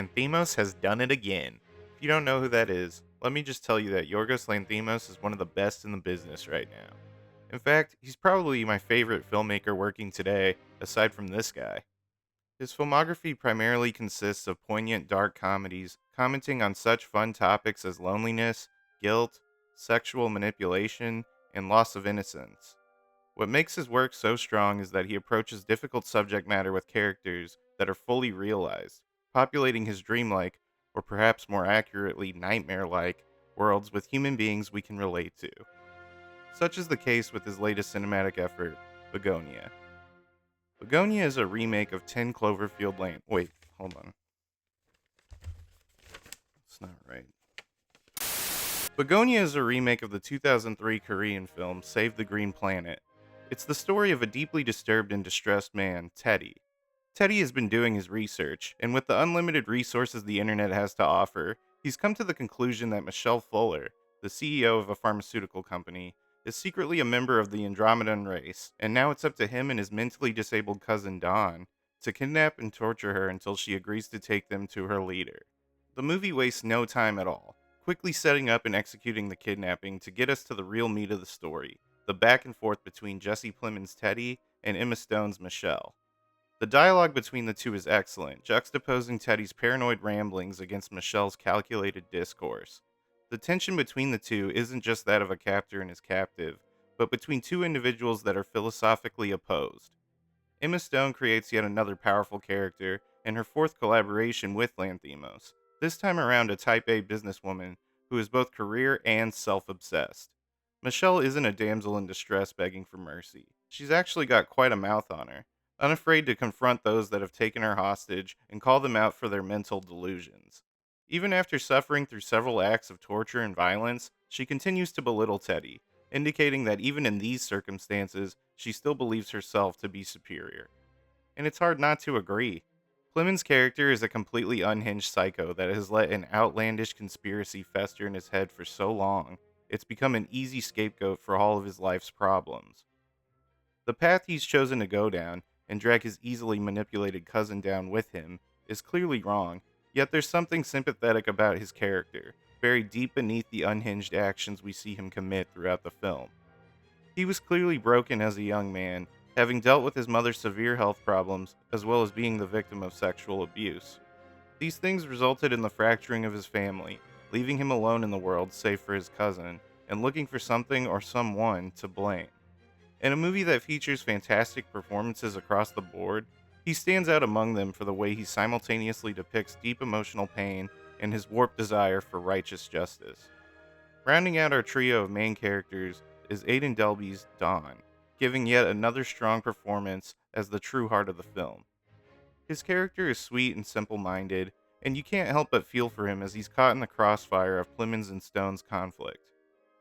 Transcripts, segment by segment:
Lanthimos has done it again. If you don't know who that is, let me just tell you that Yorgos Lanthimos is one of the best in the business right now. In fact, he's probably my favorite filmmaker working today, aside from this guy. His filmography primarily consists of poignant dark comedies commenting on such fun topics as loneliness, guilt, sexual manipulation, and loss of innocence. What makes his work so strong is that he approaches difficult subject matter with characters that are fully realized, populating his dreamlike, or perhaps more accurately, nightmare like, worlds with human beings we can relate to. Such is the case with his latest cinematic effort, Bugonia. Bugonia is a remake of 10 Cloverfield Lane. Wait, hold on. That's not right. Bugonia is a remake of the 2003 Korean film Save the Green Planet. It's the story of a deeply disturbed and distressed man, Teddy. Teddy has been doing his research, and with the unlimited resources the internet has to offer, he's come to the conclusion that Michelle Fuller, the CEO of a pharmaceutical company, is secretly a member of the Andromedan race, and now it's up to him and his mentally disabled cousin Don to kidnap and torture her until she agrees to take them to her leader. The movie wastes no time at all, quickly setting up and executing the kidnapping to get us to the real meat of the story, the back and forth between Jesse Plemons' Teddy and Emma Stone's Michelle. The dialogue between the two is excellent, juxtaposing Teddy's paranoid ramblings against Michelle's calculated discourse. The tension between the two isn't just that of a captor and his captive, but between two individuals that are philosophically opposed. Emma Stone creates yet another powerful character in her fourth collaboration with Lanthimos, this time around a type A businesswoman who is both career and self obsessed. Michelle isn't a damsel in distress begging for mercy. She's actually got quite a mouth on her, unafraid to confront those that have taken her hostage and call them out for their mental delusions. Even after suffering through several acts of torture and violence, she continues to belittle Teddy, indicating that even in these circumstances, she still believes herself to be superior. And it's hard not to agree. Clement's character is a completely unhinged psycho that has let an outlandish conspiracy fester in his head for so long, it's become an easy scapegoat for all of his life's problems. The path he's chosen to go down, and drag his easily manipulated cousin down with him, is clearly wrong, yet there's something sympathetic about his character, buried deep beneath the unhinged actions we see him commit throughout the film. He was clearly broken as a young man, having dealt with his mother's severe health problems, as well as being the victim of sexual abuse. These things resulted in the fracturing of his family, leaving him alone in the world save for his cousin, and looking for something or someone to blame. In a movie that features fantastic performances across the board, he stands out among them for the way he simultaneously depicts deep emotional pain and his warped desire for righteous justice. Rounding out our trio of main characters is Aidan Delby's Don, giving yet another strong performance as the true heart of the film. His character is sweet and simple-minded, and you can't help but feel for him as he's caught in the crossfire of Plemons and Stone's conflict.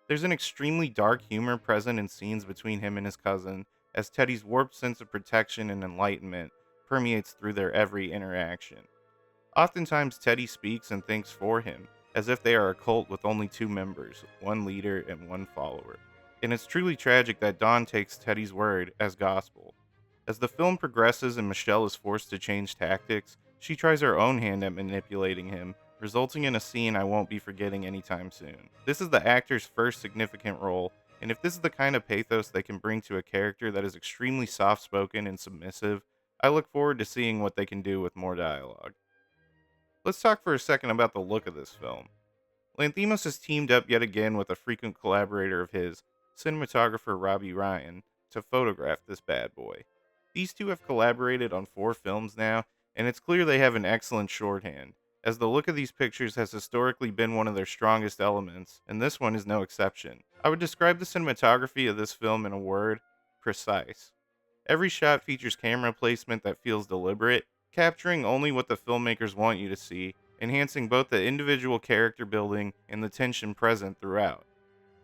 There's an extremely dark humor present in scenes between him and his cousin, as Teddy's warped sense of protection and enlightenment permeates through their every interaction. Oftentimes, Teddy speaks and thinks for him, as if they are a cult with only two members, one leader and one follower. And it's truly tragic that Don takes Teddy's word as gospel. As the film progresses and Michelle is forced to change tactics, she tries her own hand at manipulating him, resulting in a scene I won't be forgetting anytime soon. This is the actor's first significant role, and if this is the kind of pathos they can bring to a character that is extremely soft-spoken and submissive, I look forward to seeing what they can do with more dialogue. Let's talk for a second about the look of this film. Lanthimos has teamed up yet again with a frequent collaborator of his, cinematographer Robbie Ryan, to photograph this bad boy. These two have collaborated on 4 films now, and it's clear they have an excellent shorthand, as the look of these pictures has historically been one of their strongest elements, and this one is no exception. I would describe the cinematography of this film in a word: precise. Every shot features camera placement that feels deliberate, capturing only what the filmmakers want you to see, enhancing both the individual character building and the tension present throughout.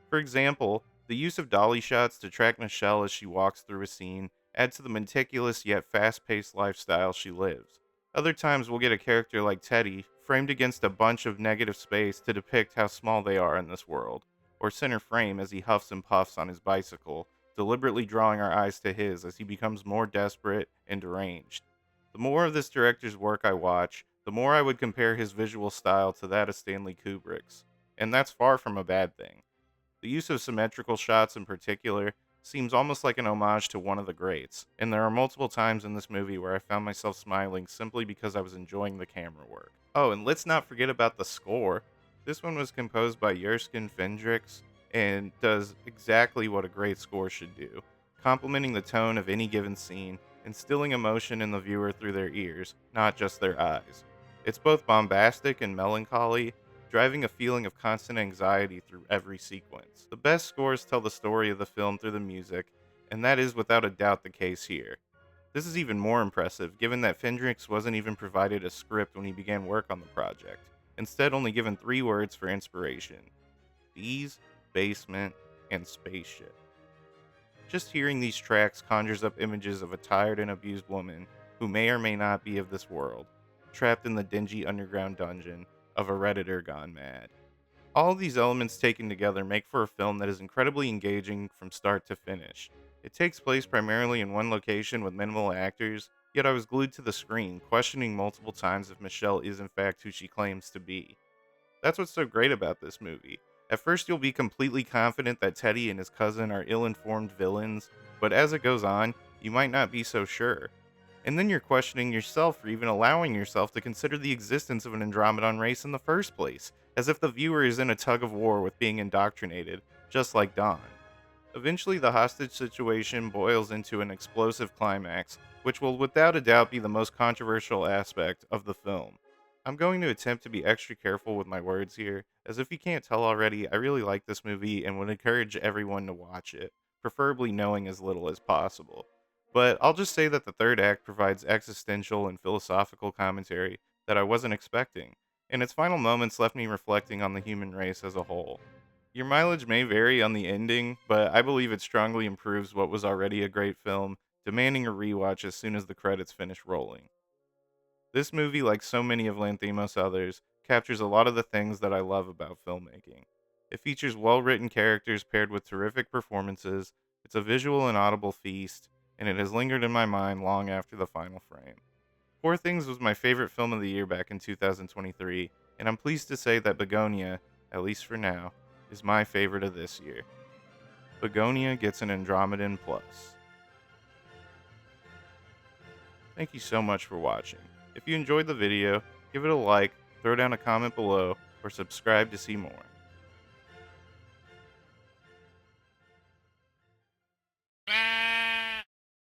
For example, the use of dolly shots to track Michelle as she walks through a scene adds to the meticulous yet fast-paced lifestyle she lives. Other times we'll get a character like Teddy framed against a bunch of negative space to depict how small they are in this world, or center frame as he huffs and puffs on his bicycle, deliberately drawing our eyes to his as he becomes more desperate and deranged. The more of this director's work I watch, the more I would compare his visual style to that of Stanley Kubrick's. And that's far from a bad thing. The use of symmetrical shots in particular seems almost like an homage to one of the greats, and there are multiple times in this movie where I found myself smiling simply because I was enjoying the camera work. Oh, and let's not forget about the score. This one was composed by Yerskin Fendrix and does exactly what a great score should do, complementing the tone of any given scene, instilling emotion in the viewer through their ears, not just their eyes. It's both bombastic and melancholy, driving a feeling of constant anxiety through every sequence. The best scores tell the story of the film through the music, and that is without a doubt the case here. This is even more impressive given that Fendrix wasn't even provided a script when he began work on the project, instead only given 3 words for inspiration: bees, basement, and spaceship. Just hearing these tracks conjures up images of a tired and abused woman who may or may not be of this world, trapped in the dingy underground dungeon of a Redditor gone mad. All of these elements taken together make for a film that is incredibly engaging from start to finish. It takes place primarily in one location with minimal actors, yet I was glued to the screen, questioning multiple times if Michelle is in fact who she claims to be. That's what's so great about this movie. At first, you'll be completely confident that Teddy and his cousin are ill informed villains, but as it goes on, you might not be so sure. And then you're questioning yourself for even allowing yourself to consider the existence of an Andromedon race in the first place, as if the viewer is in a tug of war with being indoctrinated, just like Dawn. Eventually, the hostage situation boils into an explosive climax, which will without a doubt be the most controversial aspect of the film. I'm going to attempt to be extra careful with my words here, as if you can't tell already, I really like this movie and would encourage everyone to watch it, preferably knowing as little as possible. But I'll just say that the third act provides existential and philosophical commentary that I wasn't expecting, and its final moments left me reflecting on the human race as a whole. Your mileage may vary on the ending, but I believe it strongly improves what was already a great film, demanding a rewatch as soon as the credits finish rolling. This movie, like so many of Lanthimos' others, captures a lot of the things that I love about filmmaking. It features well written characters paired with terrific performances, it's a visual and audible feast, and it has lingered in my mind long after the final frame. Poor Things was my favorite film of the year back in 2023, and I'm pleased to say that Bugonia, at least for now, is my favorite of this year. Bugonia gets an Andromedan Plus. Thank you so much for watching. If you enjoyed the video, give it a like, throw down a comment below, or subscribe to see more.